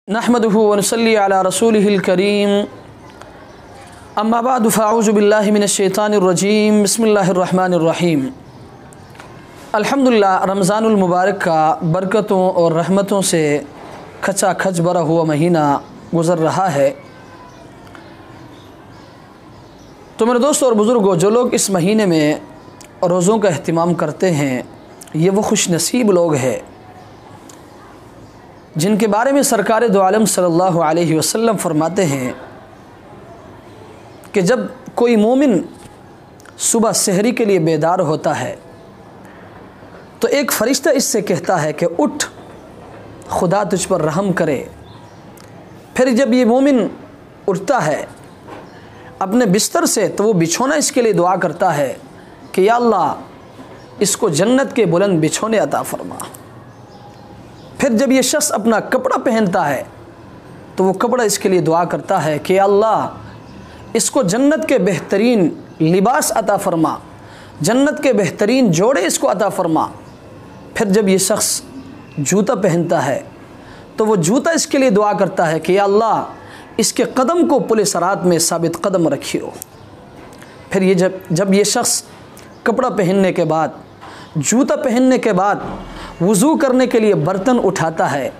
नहमदुहु व नुसल्ली अला रसूलिहिल करीम अम्मा बाद फ़अऊज़ु बिल्लाहि मिनश्शैतानिर रजीम बिस्मिल्लाहिर रहमानिर रहीम। अल्हम्दुलिल्लाह, रमज़ानुल मुबारक का बरकतों और रहमतों से खचा खच भरा हुआ महीना गुज़र रहा है। तो मेरे दोस्तों और बुज़ुर्गों, जो लोग इस महीने में रोज़ों का अहतमाम करते हैं, ये वो खुश नसीब लोग हैं जिनके बारे में सरकार दो आलम सल्लल्लाहु अलैहि वसल्लम फरमाते हैं कि जब कोई मोमिन सुबह सहरी के लिए बेदार होता है तो एक फ़रिश्ता इससे कहता है कि उठ, खुदा तुझ पर रहम करे। फिर जब ये मोमिन उठता है अपने बिस्तर से तो वो बिछोना इसके लिए दुआ करता है कि या अल्लाह, इसको जन्नत के बुलंद बिछोने अता फरमा। फिर जब ये शख्स अपना कपड़ा पहनता है तो वो कपड़ा इसके लिए दुआ करता है कि अल्लाह, इसको जन्नत के बेहतरीन लिबास अता फरमा, जन्नत के बेहतरीन जोड़े इसको अता फरमा। फिर जब ये शख्स जूता पहनता है तो वो जूता इसके लिए दुआ करता है कि अल्लाह, इसके कदम को पुल सरात में साबित कदम रखियो। फिर ये जब ये शख्स कपड़ा पहनने के बाद, जूता पहनने के बाद वज़ू करने के लिए बर्तन उठाता है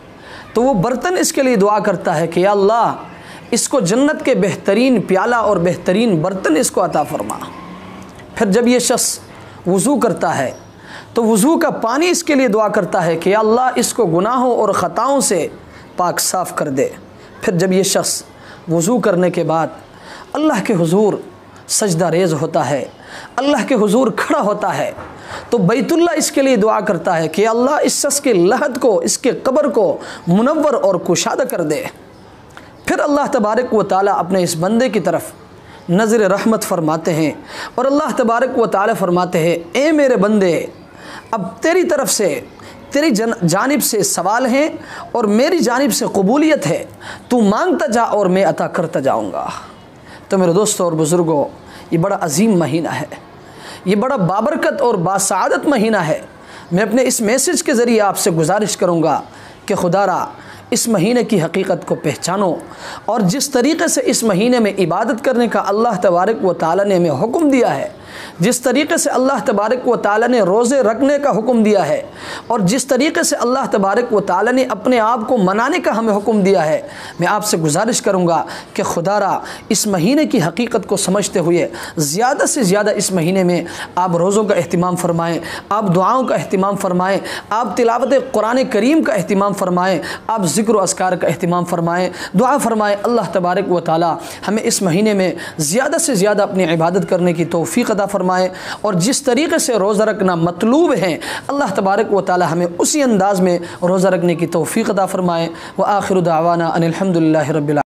तो वो बर्तन इसके लिए दुआ करता है कि या अल्लाह, इसको जन्नत के बेहतरीन प्याला और बेहतरीन बर्तन इसको अता फरमा। फिर जब ये शख्स वज़ू करता है तो वज़ू का पानी इसके लिए दुआ करता है कि या अल्लाह, इसको गुनाहों और ख़ताओं से पाक साफ़ कर दे। फिर जब ये शख्स वज़ू करने के बाद अल्लाह के हुज़ूर सजदा रेज़ होता है, अल्लाह के हुज़ूर खड़ा होता है, तो बैतुल्ला इसके लिए दुआ करता है कि अल्लाह, इस शख्स के लहद को, इसके कब्र को मुनव्वर और कुशादा कर दे। फिर अल्लाह तबारक व ताला अपने इस बंदे की तरफ नज़र रहमत फरमाते हैं और अल्लाह तबारक व ताला फरमाते हैं, ए मेरे बंदे, अब तेरी तरफ से, तेरी जानिब से सवाल हैं और मेरी जानिब से कबूलियत है, तू मांगता जा और मैं अता करता जाऊँगा। तो मेरे दोस्तों और बुज़ुर्गों, ये बड़ा अजीम महीना है, ये बड़ा बाबरकत और बासआदत महीना है। मैं अपने इस मैसेज के ज़रिए आपसे गुजारिश करूँगा कि खुदारा इस महीने की हकीकत को पहचानो और जिस तरीक़े से इस महीने में इबादत करने का अल्लाह तबारक व ताला ने हमें हुक्म दिया है, जिस तरीक़े से अल्लाह तबारक व ताला ने रोज़े रखने का हुक्म दिया है और जिस तरीक़े से अल्लाह तबारक व ताला ने अपने आप को मनाने का हमें हुक्म दिया है, मैं आपसे गुजारिश करूँगा कि खुदारा इस महीने की हकीकत को समझते हुए ज़्यादा से ज़्यादा इस महीने में आप रोज़ों का अहतमाम फ़रमाएँ, आप दुआओं का अहतमाम फ़रमाएँ, आप तिलावत कुरान करीम का अहतमाम फ़रमाएँ, आप ज़िक्र अस्कार का अहतमाम फ़रमाएँ, दुआ फ़रमाएँ। अल्लाह तबारक व ताला हमें इस महीने में ज़्यादा से ज़्यादा अपनी इबादत करने की तौफ़ीक़ अता फ़रमाए और जिस तरीक़े से रोज़ा रखना मतलूब है, अल्लाह तबारक व ताला हमें उसी अंदाज़ में रोज़ा रखने की तौफ़ीक़ अता फ़रमाए। व आखिरु दावाना अनिल हम्दुलिल्लाहि रब्बिल